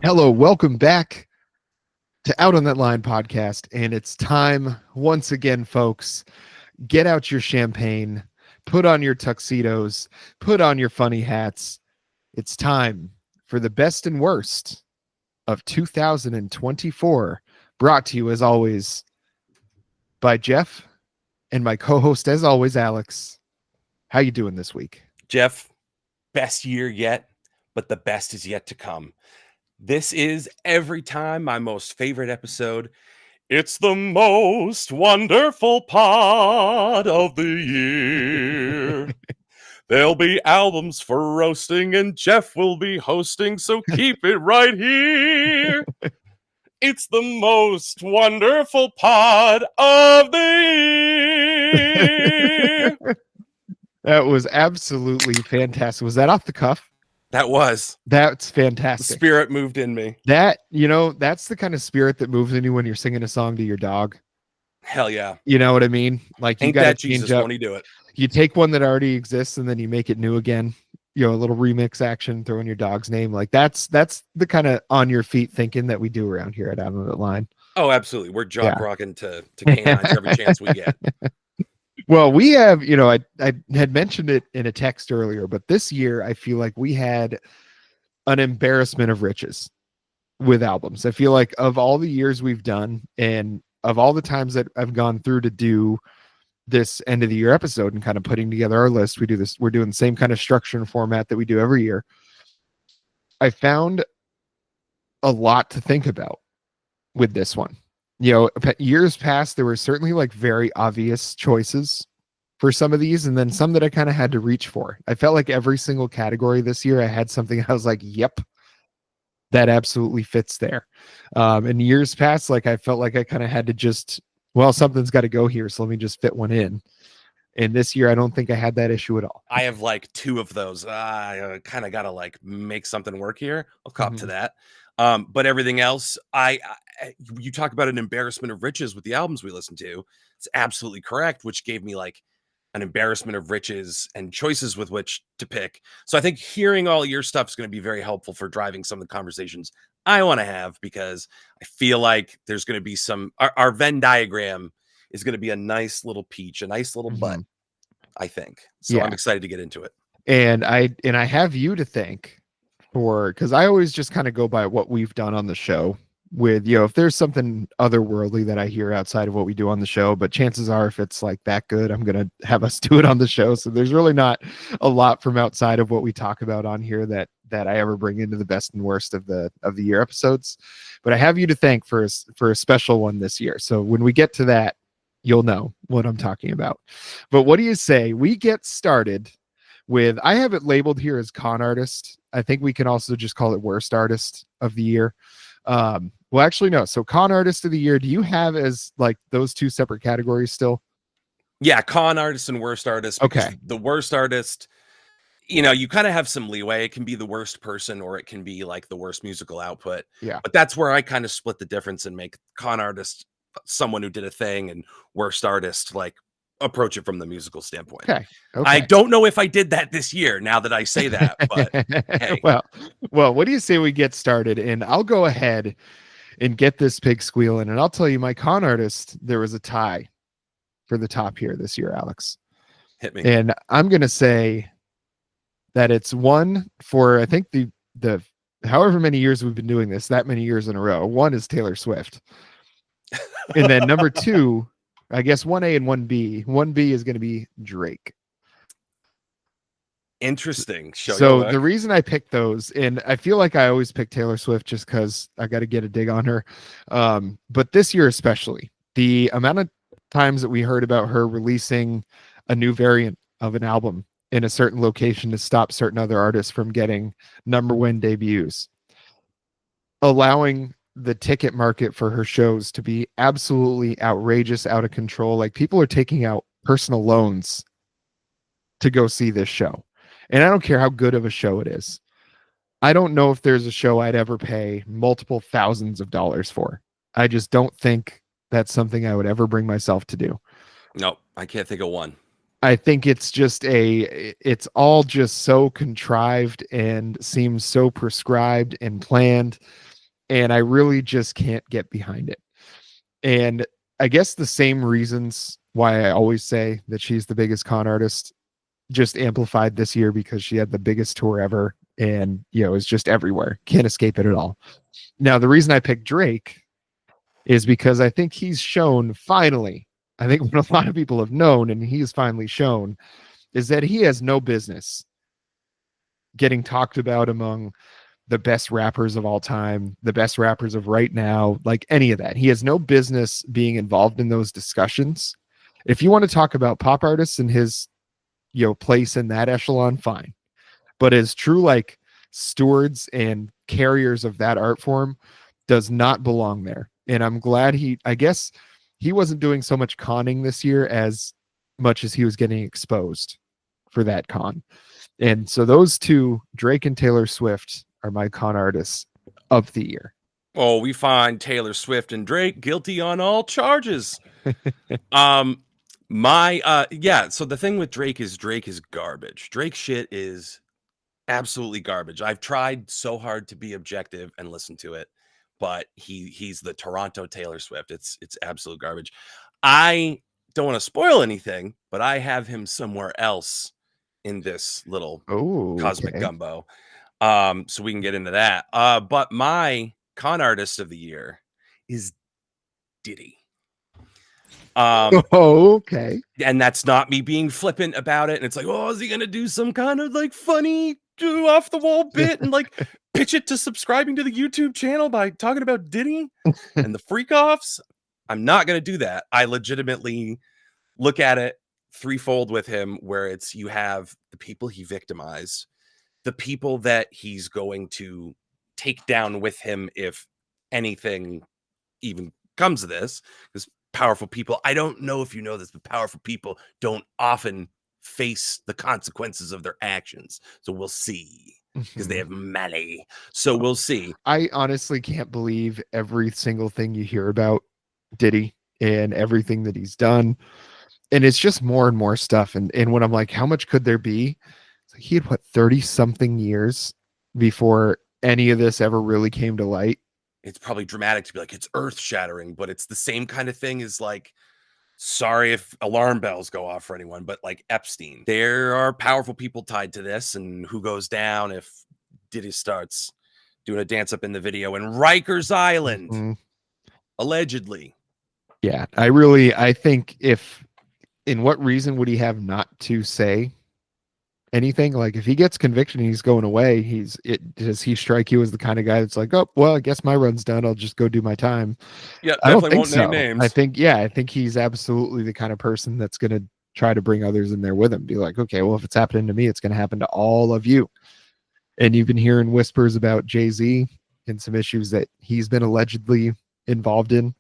Hello, welcome back to Out on That Line podcast. And it's time once again, folks. Get out your champagne, put on your tuxedos, put on your funny hats. It's time for the best and worst of 2024, brought to you as always by Jeff and my co-host as always, Alex. How you doing this week? Jeff, best year yet, but the best is yet to come. This is every time my most favorite episode. It's the most wonderful pod of the year. There'll be albums for roasting and Jeff will be hosting, so keep it right here. It's the most wonderful pod of the year. That was absolutely fantastic. Was that off the cuff? That's fantastic. The spirit moved in me. That's the kind of spirit that moves in you when you're singing a song to your dog. Hell yeah. You know what I mean? Like, you got to change Jesus up. When you do it. You take one that already exists and then you make it new again. A little remix action, throw in your dog's name. Like, that's the kind of on your feet thinking that we do around here at Out on That Line. Oh, absolutely. We're jock rocking to canines every chance we get. Well, we have, I had mentioned it in a text earlier, but this year I feel like we had an embarrassment of riches with albums. I feel like of all the years we've done and of all the times that I've gone through to do this end of the year episode and kind of putting together our list, we're doing the same kind of structure and format that we do every year. I found a lot to think about with this one. Years past, there were certainly like very obvious choices for some of these, and then some that I kind of had to reach for. I felt like every single category this year, I had something I was like, yep, that absolutely fits there. In years past, like, I felt like I kind of had to just, something's got to go here, so let me just fit one in. And this year, I don't think I had that issue at all. I have like two of those. I kind of got to like make something work here. I'll cop to that. But everything else, you talk about an embarrassment of riches with the albums we listened to. It's absolutely correct, which gave me like an embarrassment of riches and choices with which to pick. So I think hearing all your stuff is going to be very helpful for driving some of the conversations I want to have, because I feel like there's going to be our Venn diagram is going to be a nice little peach, a nice little butt, I think. So I'm excited to get into it. And I have you to thank because I always just kind of go by what we've done on the show with, if there's something otherworldly that I hear outside of what we do on the show, but chances are if it's like that good, I'm going to have us do it on the show. So there's really not a lot from outside of what we talk about on here that I ever bring into the best and worst of the year episodes. But I have you to thank for a special one this year. So when we get to that, you'll know what I'm talking about. But what do you say we get started with, I have it labeled here as con artist. I think we can also just call it worst artist of the year. Well, actually, no. So con artist of the year, do you have as like those two separate categories still? Yeah, con artist and worst artist. Okay. The worst artist, you kind of have some leeway. It can be the worst person or it can be like the worst musical output. Yeah. But that's where I kind of split the difference and make con artist someone who did a thing and worst artist like approach it from the musical standpoint. Okay. I don't know if I did that this year now that I say that, but hey. Well, what do you say we get started? And I'll go ahead and get this pig squealing, and I'll tell you my con artist, there was a tie for the top here this year, Alex. Hit me. And I'm going to say that it's one for, I think the however many years we've been doing this, that many years in a row. One is Taylor Swift. And then number two, I guess 1A and 1B. 1B is going to be Drake. Interesting. So the reason I picked those, and I feel like I always pick Taylor Swift just because I got to get a dig on her. But this year especially, the amount of times that we heard about her releasing a new variant of an album in a certain location to stop certain other artists from getting number one debuts, allowing the ticket market for her shows to be absolutely outrageous, out of control. Like, people are taking out personal loans to go see this show. And I don't care how good of a show it is. I don't know if there's a show I'd ever pay multiple thousands of dollars for. I just don't think that's something I would ever bring myself to do. No, I can't think of one. I think it's just it's all just so contrived and seems so prescribed and planned. and I really just can't get behind it. And I guess the same reasons why I always say that she's the biggest con artist just amplified this year because she had the biggest tour ever and is just everywhere. Can't escape it at all. Now, the reason I picked Drake is because I think he's shown finally, I think what a lot of people have known and he's finally shown is that he has no business getting talked about among the best rappers of all time, the best rappers of right now, like any of that. He has no business being involved in those discussions. If you want to talk about pop artists and his, place in that echelon, fine. But as true, like, stewards and carriers of that art form does not belong there. And I'm glad I guess he wasn't doing so much conning this year as much as he was getting exposed for that con. And so those two, Drake and Taylor Swift, are my con artists of the year. Oh, we find Taylor Swift and Drake guilty on all charges. So the thing with Drake is garbage. Drake shit is absolutely garbage. I've tried so hard to be objective and listen to it, but he's the Toronto Taylor Swift. It's absolute garbage. I don't want to spoil anything, but I have him somewhere else in this little cosmic gumbo. So we can get into that. But my con artist of the year is Diddy. Okay. And that's not me being flippant about it. And it's like, oh, is he gonna do some kind of like funny off the wall bit and like pitch it to subscribing to the YouTube channel by talking about Diddy and the freak offs? I'm not gonna do that. I legitimately look at it threefold with him, where it's you have the people he victimized, the people that he's going to take down with him if anything even comes of this, because powerful people, I don't know if you know this, but powerful people don't often face the consequences of their actions. So we'll see, because they have money. So we'll see. I honestly can't believe every single thing you hear about Diddy and everything that he's done. And it's just more and more stuff. And when I'm like, how much could there be? It's like he had 30 something years before any of this ever really came to light. It's probably dramatic to be like, it's earth shattering, but it's the same kind of thing as like, sorry if alarm bells go off for anyone, but like Epstein. There are powerful people tied to this, and who goes down if Diddy starts doing a dance up in the video in Rikers Island, allegedly. Yeah, I think in what reason would he have not to say anything? Like, if he gets conviction and he's going away, does he strike you as the kind of guy that's like, oh, well, I guess my run's done, I'll just go do my time? Yeah, I don't definitely think won't so. name names. I think he's absolutely the kind of person that's going to try to bring others in there with him. Be like, okay, well, if it's happening to me, it's going to happen to all of you. And you've been hearing whispers about Jay-Z and some issues that he's been allegedly involved in.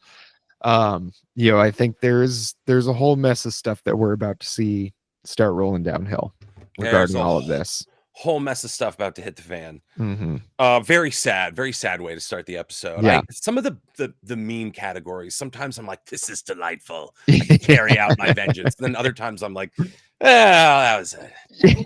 I think there's a whole mess of stuff that we're about to see start rolling downhill regarding all of this. Whole mess of stuff about to hit the fan. Very sad way to start the episode. Yeah. Some of the meme categories, sometimes I'm like, this is delightful, I can carry out my vengeance. Then other times I'm like, that was a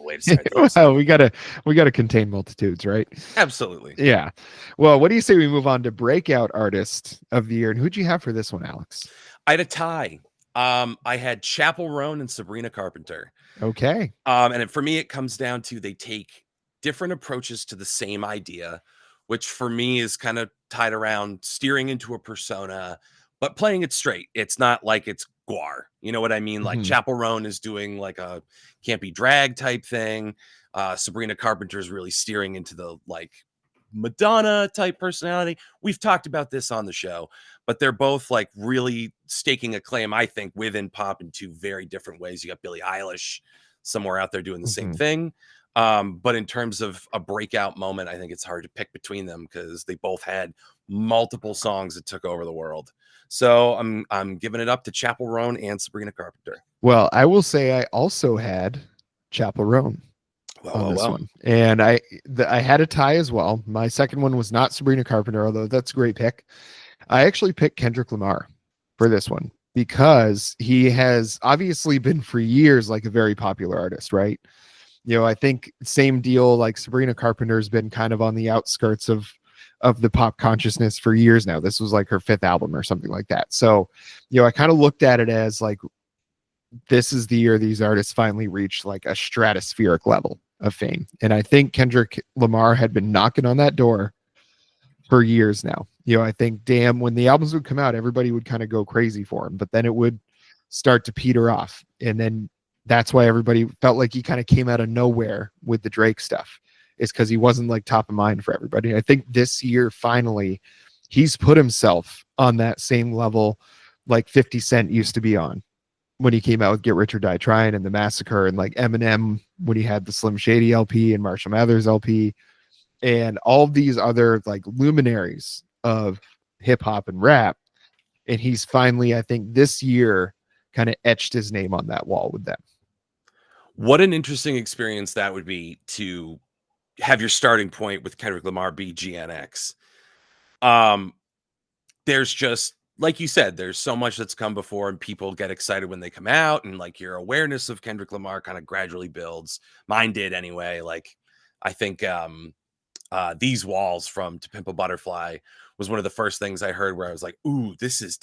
way to start the episode. Well, we gotta contain multitudes, right? Absolutely. Yeah. Well, what do you say we move on to breakout artist of the year? And who'd you have for this one, Alex? I had a tie. I had Chappell Roan and Sabrina Carpenter. Okay. And for me, it comes down to they take different approaches to the same idea, which for me is kind of tied around steering into a persona, but playing it straight. It's not like it's Guar. You know what I mean? Like Chappell Roan is doing like a can't be drag type thing. Sabrina Carpenter is really steering into the like Madonna type personality. We've talked about this on the show, but they're both like really staking a claim, I think, within pop in two very different ways. You got Billie Eilish somewhere out there doing the same thing. But in terms of a breakout moment, I think it's hard to pick between them because they both had multiple songs that took over the world. So I'm giving it up to Chappell Roan and Sabrina Carpenter. Well, I will say I also had Chappell Roan on this one. And I had a tie as well. My second one was not Sabrina Carpenter, although that's a great pick. I actually picked Kendrick Lamar for this one because he has obviously been for years like a very popular artist, right? I think same deal, like Sabrina Carpenter has been kind of on the outskirts of of the pop consciousness for years now. This was like her 5th album or something like that. So, you know, I kind of looked at it as like, this is the year these artists finally reached like a stratospheric level of fame. And I think Kendrick Lamar had been knocking on that door for years now. You know, I think Damn, when the albums would come out, everybody would kind of go crazy for him, but then it would start to peter off. And then that's why everybody felt like he kind of came out of nowhere with the Drake stuff, is because he wasn't like top of mind for everybody. I think this year, finally, he's put himself on that same level like 50 Cent used to be on when he came out with Get Rich or Die Trying and The Massacre, and like Eminem when he had the Slim Shady LP and Marshall Mathers LP, and all of these other like luminaries of hip hop and rap. And he's finally, I think this year, kind of etched his name on that wall with them. What an interesting experience that would be to have your starting point with Kendrick Lamar be GNX. There's just, like you said, there's so much that's come before, and people get excited when they come out, and like your awareness of Kendrick Lamar kind of gradually builds. Mine did anyway. Like, I think These Walls from To Pimp a Butterfly was one of the first things I heard where I was like, ooh, this is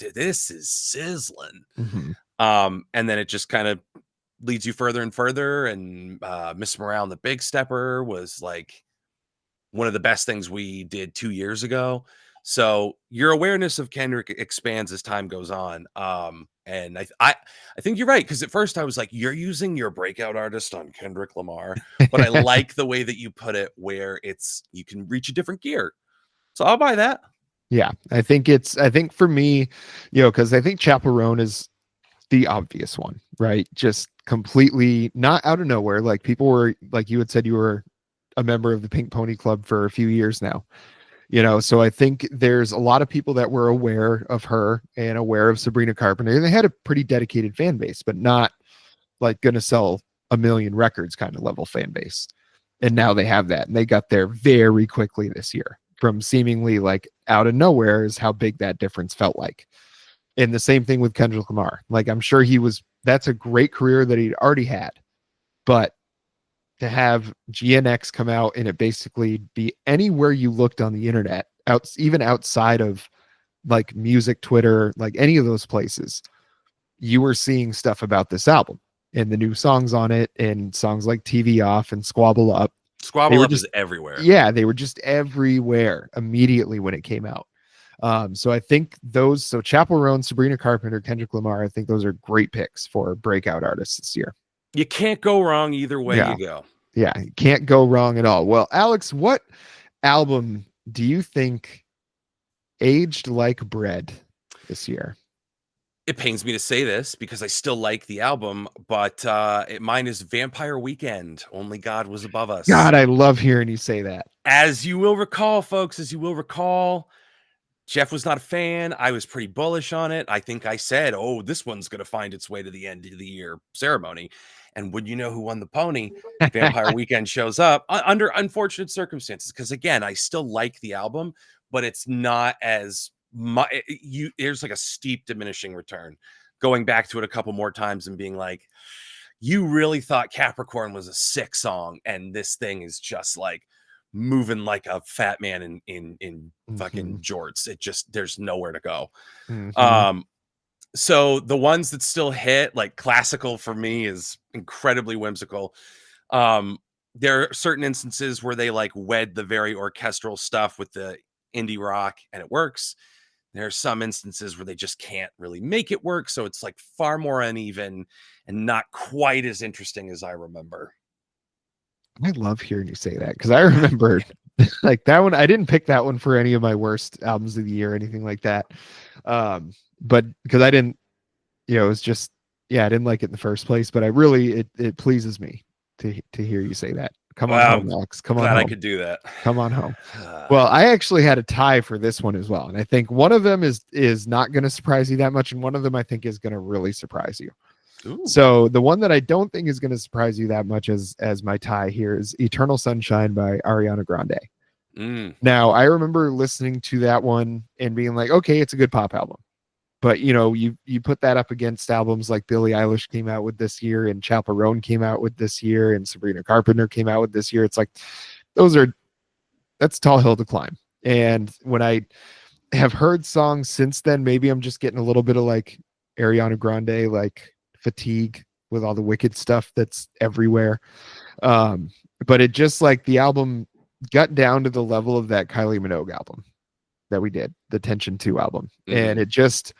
sizzling. Mm-hmm. And then it just kind of leads you further and further. And Miss Morale and the Big Stepper was like one of the best things we did 2 years ago. So your awareness of Kendrick expands as time goes on. And I think you're right, because at first I was like, you're using your breakout artist on Kendrick Lamar, but I like the way that you put it, where it's you can reach a different gear. So I'll buy that. Yeah, I think for me, you know, because I think Chappell Roan is the obvious one, right? Just completely not out of nowhere. Like, people were, like you had said, you were a member of the Pink Pony Club for a few years now, you know. So I think there's a lot of people that were aware of her and aware of Sabrina Carpenter, and they had a pretty dedicated fan base, but not like gonna sell a million records kind of level fan base. And now they have that, and they got there very quickly this year. From seemingly like out of nowhere is how big that difference felt like. And the same thing with Kendrick Lamar. Like, I'm sure that's a great career that he'd already had, but to have GNX come out and it basically be anywhere you looked on the internet, even outside of like music, Twitter, like any of those places, you were seeing stuff about this album and the new songs on it, and songs like TV Off and Squabble Up. Squabble Up is everywhere. Yeah, they were just everywhere immediately when it came out. So I think so Chappell Roan, Sabrina Carpenter, Kendrick Lamar, I think those are great picks for breakout artists this year. You can't go wrong either way you go. Yeah, you can't go wrong at all. Well, Alex, what album do you think aged like bread this year? It pains me to say this because I still like the album, but mine is Vampire Weekend, Only God Was Above Us. God, I love hearing you say that. As you will recall, folks, Jeff was not a fan. I was pretty bullish on it. I think I said, oh, this one's going to find its way to the end of the year ceremony. And would you know who won the pony? Vampire Weekend shows up under unfortunate circumstances. Because again, I still like the album, but it's not as there's like a steep diminishing return. Going back to it a couple more times and being like, you really thought Capricorn was a sick song, and this thing is just like moving like a fat man in fucking jorts. It just, there's nowhere to go. So the ones that still hit, like classical for me is incredibly whimsical. There are certain instances where they like wed the very orchestral stuff with the indie rock and it works. There are some instances where they just can't really make it work. So it's like far more uneven and not quite as interesting as I remember. I love hearing you say that, because I remember like that one. I didn't pick that one for any of my worst albums of the year or anything like that. But because I didn't, it was just, I didn't like it in the first place, but I really, it pleases me to hear you say that. Come on home, Alex. Come on home. I could do that. Come on home. Well, I actually had a tie for this one as well. And I think one of them is not going to surprise you that much. And one of them I think is going to really surprise you. Ooh. So the one that I don't think is going to surprise you that much as my tie here is Eternal Sunshine by Ariana Grande. Now, I remember listening to that one and being like, okay, it's a good pop album. But, you put that up against albums like Billie Eilish came out with this year, and Chappell Roan came out with this year, and Sabrina Carpenter came out with this year. It's like, that's a tall hill to climb. And when I have heard songs since then, maybe I'm just getting a little bit of like Ariana Grande, like fatigue with all the Wicked stuff that's everywhere. Um, but it just like the album got down to the level of that Kylie Minogue album that we did, the Tension 2 album. Mhm. And it just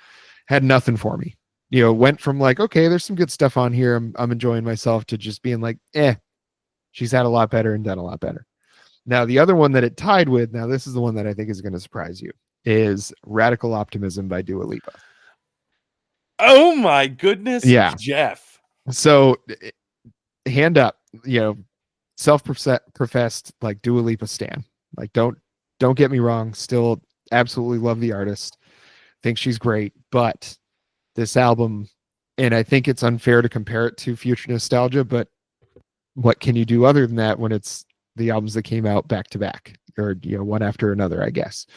had nothing for me. You know, went from like, okay, there's some good stuff on here. I'm enjoying myself to just being like, she's had a lot better and done a lot better. Now, the other one that it tied with, now this is the one that I think is going to surprise you, is Radical Optimism by Dua Lipa. Oh my goodness, Yeah. Jeff. So, hand up, you know, self-professed like Dua Lipa stan. Like, don't get me wrong, still absolutely love the artist, think she's great, but this album, and I think it's unfair to compare it to Future Nostalgia, but what can you do other than that when it's the albums that came out back to back, or you know, one after another, I guess.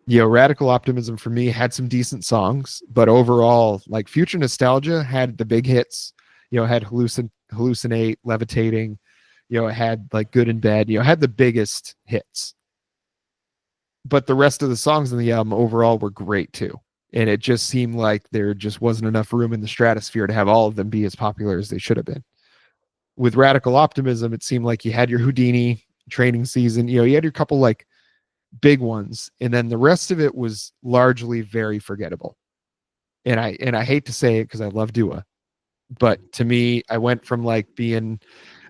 You know, Radical Optimism for me had some decent songs, but overall, like Future Nostalgia had the big hits. You know, had Hallucinate, Levitating. You know, it had like Good and Bad. You know, had the biggest hits. But the rest of the songs in the album overall were great too. And it just seemed like there just wasn't enough room in the stratosphere to have all of them be as popular as they should have been. With Radical Optimism, it seemed like you had your Houdini, Training Season, you know, you had your couple like big ones, and then the rest of it was largely very forgettable. And I hate to say it because I love Dua, but to me, I went from like being,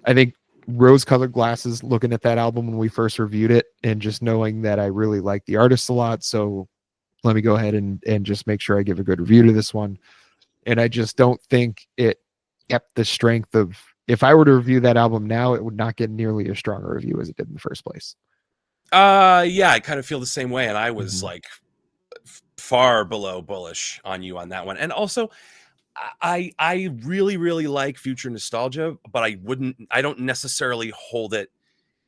I think, rose-colored glasses looking at that album when we first reviewed it, and just knowing that I really like the artist a lot. So let me go ahead and just make sure I give a good review to this one. And I just don't think it kept the strength of, if I were to review that album now, it would not get nearly as strong a review as it did in the first place. Yeah, I kind of feel the same way, and I was Mhm. like far below bullish on you on that one. And also, I really really like Future Nostalgia, but I don't necessarily hold it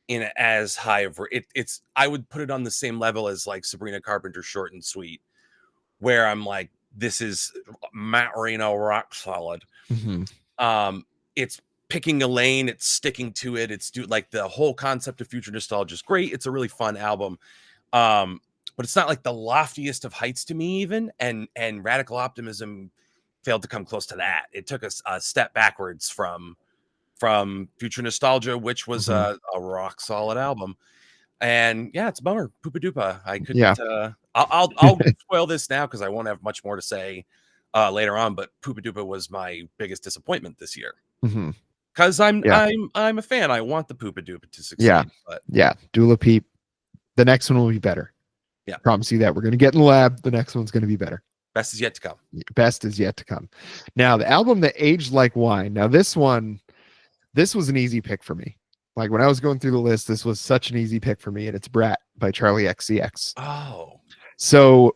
in as high of it's I would put it on the same level as like Sabrina Carpenter Short and Sweet, where I'm like, this is Matt Reno rock solid. Mhm. It's picking a lane, it's sticking to it, it's like the whole concept of Future Nostalgia is great. It's a really fun album. Um, but it's not like the loftiest of heights to me, even. And Radical Optimism failed to come close to that. It took us a step backwards from Future Nostalgia, which was Mhm. a rock solid album. And yeah, it's a bummer. Poopa Doopa. I Yeah. couldn't. I'll spoil this now because I won't have much more to say later on. But Poopa Doopa was my biggest disappointment this year Mhm. because Yeah. I'm a fan. I want the Poopa Doopa to Yeah. succeed. But Yeah. Dula Peep. The next one will be better. yeah, Promise you that. We're going to get in the lab. The next one's going to be better. best is yet to come. Best is yet to come. Now, the album that aged like wine. Now, this one, this was an easy pick for me. Like when I was going through the list, this was such an easy pick for me, and it's Brat by Charlie XCX. Oh, So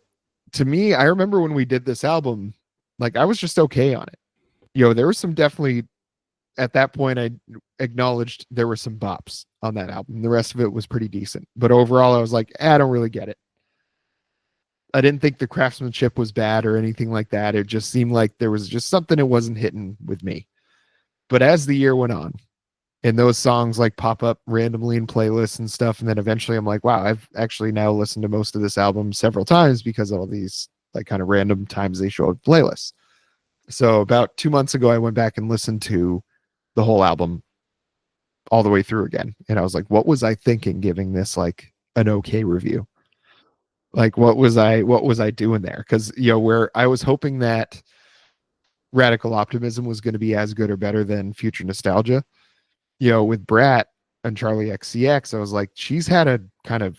to me, I remember when we did this album, like I was just okay on it. You know, there was some definitely, at that point, I acknowledged there were some bops on that album. The rest of it was pretty decent. But overall, I was like, I don't really get it. I didn't think the craftsmanship was bad or anything like that. It just seemed like there was just something that wasn't hitting with me. But as the year went on, and those songs like pop up randomly in playlists and stuff, and then eventually I'm like, wow, I've actually now listened to most of this album several times because of all these like kind of random times they show up playlists. So about 2 months ago, I went back and listened to the whole album all the way through again, and I was like, what was I thinking giving this like an okay review? Like what was I doing there? Because you know, where I was hoping that Radical Optimism was going to be as good or better than Future Nostalgia, you know, with Brat and Charlie XCX, I was like, she's had a kind of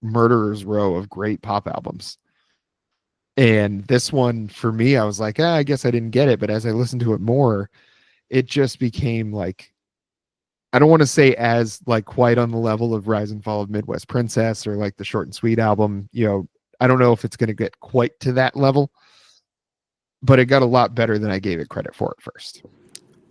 murderer's row of great pop albums. And this one for me, I was like, I guess I didn't get it. But as I listened to it more, it just became like, I don't want to say as like quite on the level of Rise and Fall of Midwest Princess or like the Short and Sweet album. You know, I don't know if it's going to get quite to that level, but it got a lot better than I gave it credit for at first.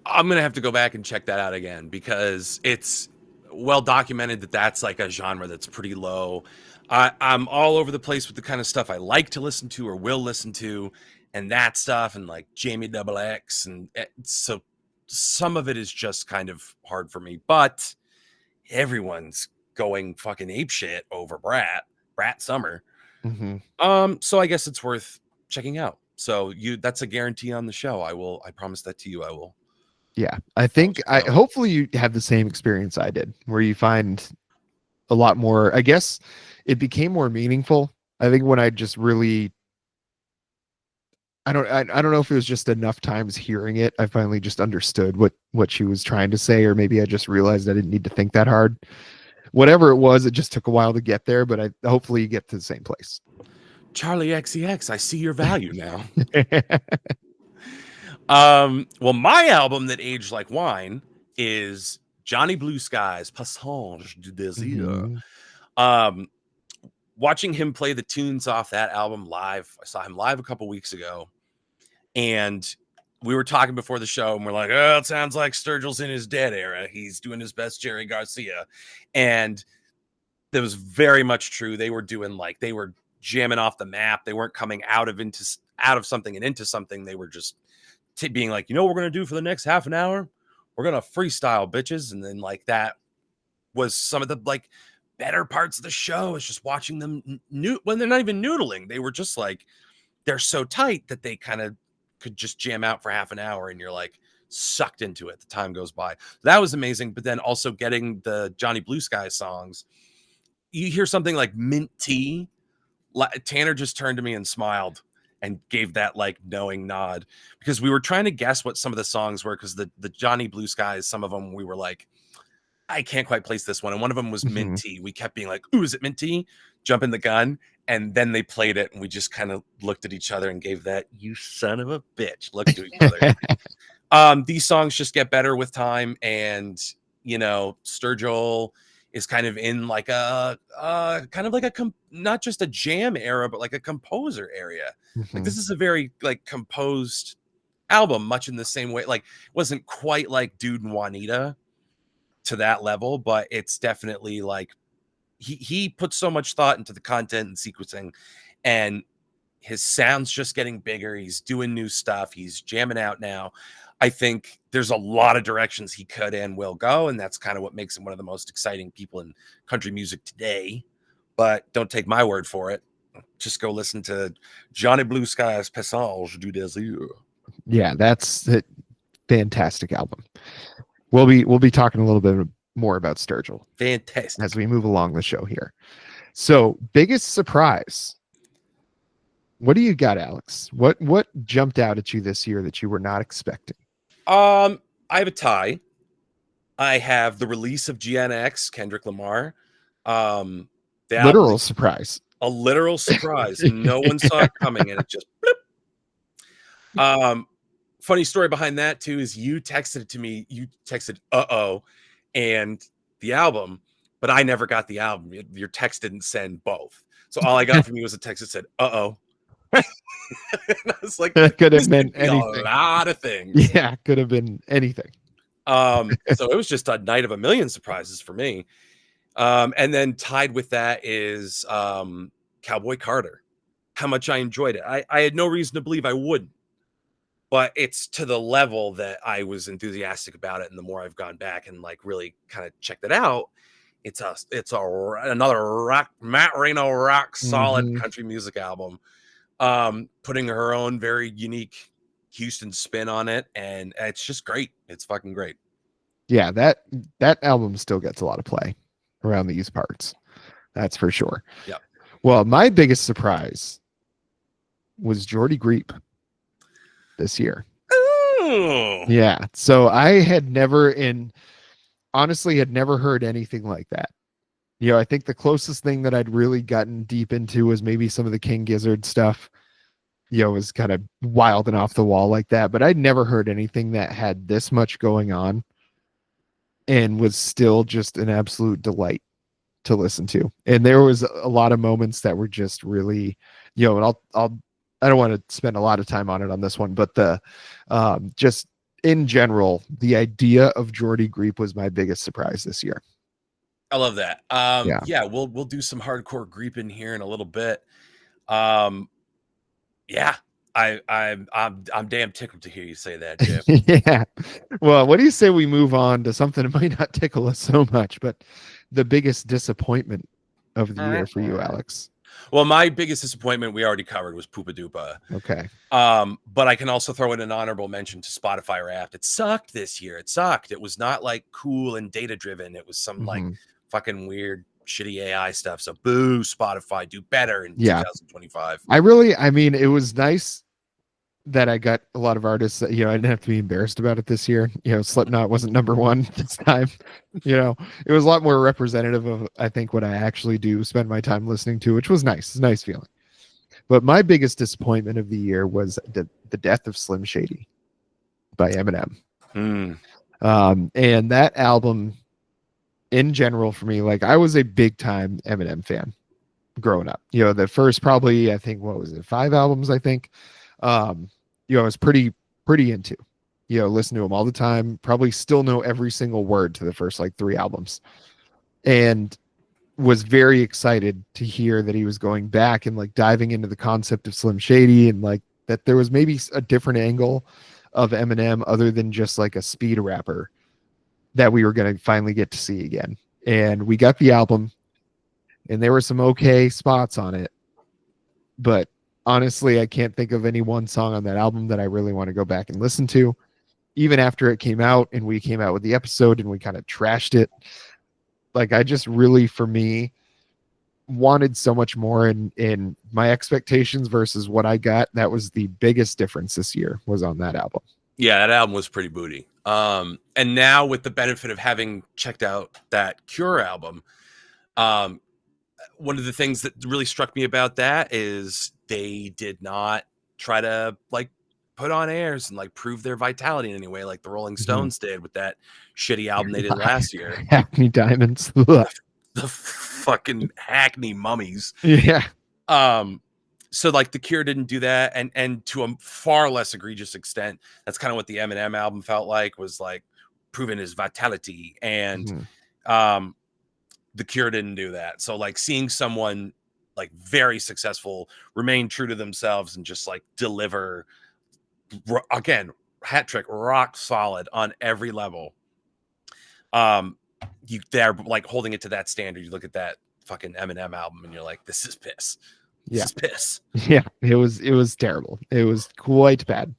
I'm gonna have to go back and check that out again because it's well documented that that's like a genre that's pretty low. I'm all over the place with the kind of stuff I like to listen to or will listen to, and that stuff, and like Jamie Double X, and so some of it is just kind of hard for me. But everyone's going fucking ape shit over Brat Summer. Hmm. So I guess it's worth checking out. So that's a guarantee on the show. I promise that to you. I will. Yeah, I think check it out. hopefully you have the same experience I did, where you find a lot more. I guess it became more meaningful. I think when I just really, I don't know if it was just enough times hearing it, I finally just understood what she was trying to say, or maybe I just realized I didn't need to think that hard. Whatever it was, it just took a while to get there, but I hopefully you get to the same place. Charlie XCX, I see your value now. Well, my album that aged like wine is Johnny Blue Sky's Passage du Désir. Mhm. Watching him play the tunes off that album live, I saw him live a couple weeks ago, and we were talking before the show, and we're like, oh, it sounds like Sturgill's in his dead era. He's doing his best Jerry Garcia. And that was very much true. They were jamming off the map. They weren't coming out of something and into something. They were just being like, you know what we're going to do for the next half an hour? We're going to freestyle, bitches. And then like that was some of the like better parts of the show, is just watching them when they're not even noodling. They were just like, they're so tight that they kind of could just jam out for half an hour and you're like sucked into it. The time goes by. That was amazing. But then also getting the Johnny Blue Sky songs, you hear something like Mint Tea. Tanner just turned to me and smiled and gave that like knowing nod, because we were trying to guess what some of the songs were, because the Johnny Blue Skies, some of them we were like, I can't quite place this one. And one of them was Mint Tea. We kept being like, ooh, is it Mint Tea? Jumping the gun. And then they played it and we just kind of looked at each other and gave that you son of a bitch look to each other. These songs just get better with time. And, you know, Sturgill is kind of in like a kind of like not just a jam era, but like a composer area. Like this is a very like composed album, much in the same way. Like wasn't quite like Dude and Juanita to that level, but it's definitely like he puts so much thought into the content and sequencing, and his sound's just getting bigger. He's doing new stuff. He's jamming out now. I think there's a lot of directions he could and will go, and that's kind of what makes him one of the most exciting people in country music today. But don't take my word for it. Just go listen to Johnny Blue Sky's Passage du Désir. Yeah, that's a fantastic album. We'll be talking a little bit more about Sturgill Fantastic as we move along the show here. So, biggest surprise. What do you got, Alex? What jumped out at you this year that you were not expecting? I have a tie. I have the release of GNX, Kendrick Lamar. Literal surprise. A literal surprise. No one saw it coming, and it just bloop. Funny story behind that too is you texted it to me. You texted and the album, but I never got the album. Your text didn't send both. So all I got from you was a text that said and I was like, that could have been anything. A lot of things. Yeah, could have been anything. So it was just a night of a million surprises for me. And then tied with that is Cowboy Carter. How much I enjoyed it. I had no reason to believe I wouldn't, but it's to the level that I was enthusiastic about it. And the more I've gone back and like really kind of checked it out, it's another Matt Reno rock solid country music album. Putting her own very unique Houston spin on it, and it's just great. It's fucking great. Yeah, that album still gets a lot of play around these parts. That's for sure. Yeah. Well, my biggest surprise was Jordy Griep this year. Oh. Yeah. So I had never honestly had never heard anything like that. You know, I think the closest thing that I'd really gotten deep into was maybe some of the King Gizzard stuff. You know, was kind of wild and off the wall like that, but I'd never heard anything that had this much going on and was still just an absolute delight to listen to. And there was a lot of moments that were just really, you know, and I don't want to spend a lot of time on it on this one, but the just in general, the idea of Jordy Griep was my biggest surprise this year. I love that. Yeah, we'll do some hardcore Griep in here in a little bit. Yeah, I'm damn tickled to hear you say that, Jim. Yeah. Well, what do you say we move on to something that might not tickle us so much, but the biggest disappointment of the year for you, Alex? Well, my biggest disappointment we already covered was Poopa Doopa. Okay. But I can also throw in an honorable mention to Spotify Wrapped. It sucked this year. It sucked. It was not like cool and data driven. It was some like fucking weird, shitty AI stuff. So boo, Spotify, do better in 2025. I mean, it was nice that I got a lot of artists that, I didn't have to be embarrassed about it this year. Slipknot wasn't number one this time. It was a lot more representative of, I think, what I actually do spend my time listening to, which was nice. It's a nice feeling. But my biggest disappointment of the year was the death of Slim Shady by Eminem. And that album in general for me, like I was a big time Eminem fan growing up. The first probably, I think, what was it, 5 albums, I think. I was pretty into, listen to him all the time, probably still know every single word to the first like 3 albums, and was very excited to hear that he was going back and like diving into the concept of Slim Shady, and like that there was maybe a different angle of Eminem other than just like a speed rapper that we were going to finally get to see again. And we got the album, and there were some okay spots on it, but honestly, I can't think of any one song on that album that I really want to go back and listen to. Even after it came out and we came out with the episode and we kind of trashed it, like I just really, for me, wanted so much more in my expectations versus what I got. That was the biggest difference this year, was on that album. Yeah, that album was pretty booty. And now with the benefit of having checked out that Cure album, one of the things that really struck me about that is they did not try to like put on airs and like prove their vitality in any way like the Rolling Stones did with that shitty album they did last year. Hackney Diamonds. The fucking Hackney Mummies. Yeah. So like the Cure didn't do that, and to a far less egregious extent, that's kind of what the Eminem album felt like, was like proving his vitality. And the Cure didn't do that. So like seeing someone like very successful remain true to themselves and just like deliver again, hat trick, rock solid on every level. They're like holding it to that standard. You look at that fucking Eminem album and you're like, this is piss. This is piss. Yeah, it was terrible. It was quite bad.